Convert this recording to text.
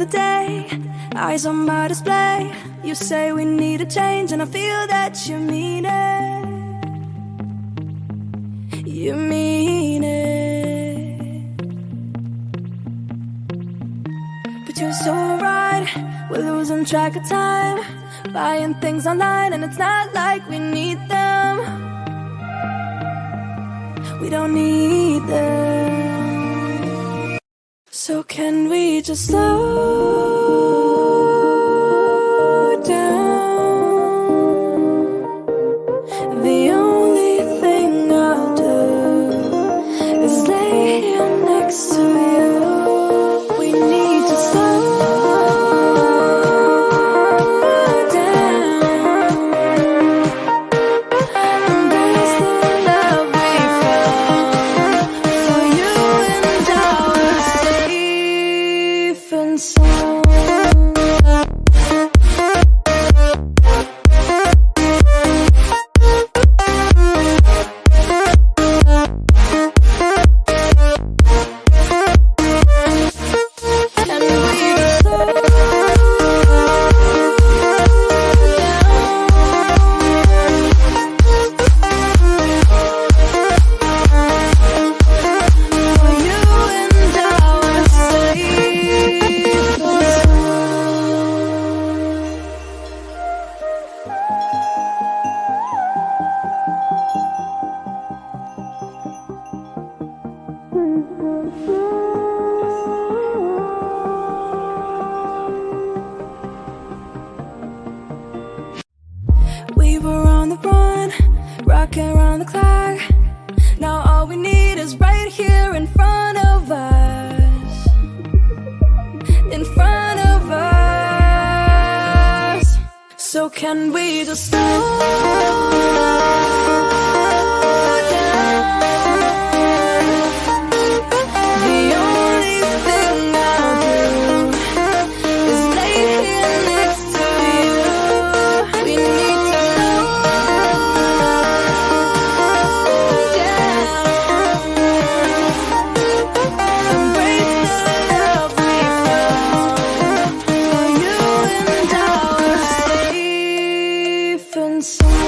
day, eyes on my display. You say we need a change, and I feel that you mean it. You mean it. But you're so right, we're losing track of time, buying things online, and it's not like we need them. We don't need them. So can we just slow down? The only thing I'll do is lay here next to you. We need to slow down. Embrace the love we found. For you and I are safe and sound. We were on the run, rocking around the clock. Now all we need is right here in front of us. In front of us. So can we just slow down? The only thing I'll do is lay here next to you. We need to slow down. Embrace the love we found. For you and I are safe and sound.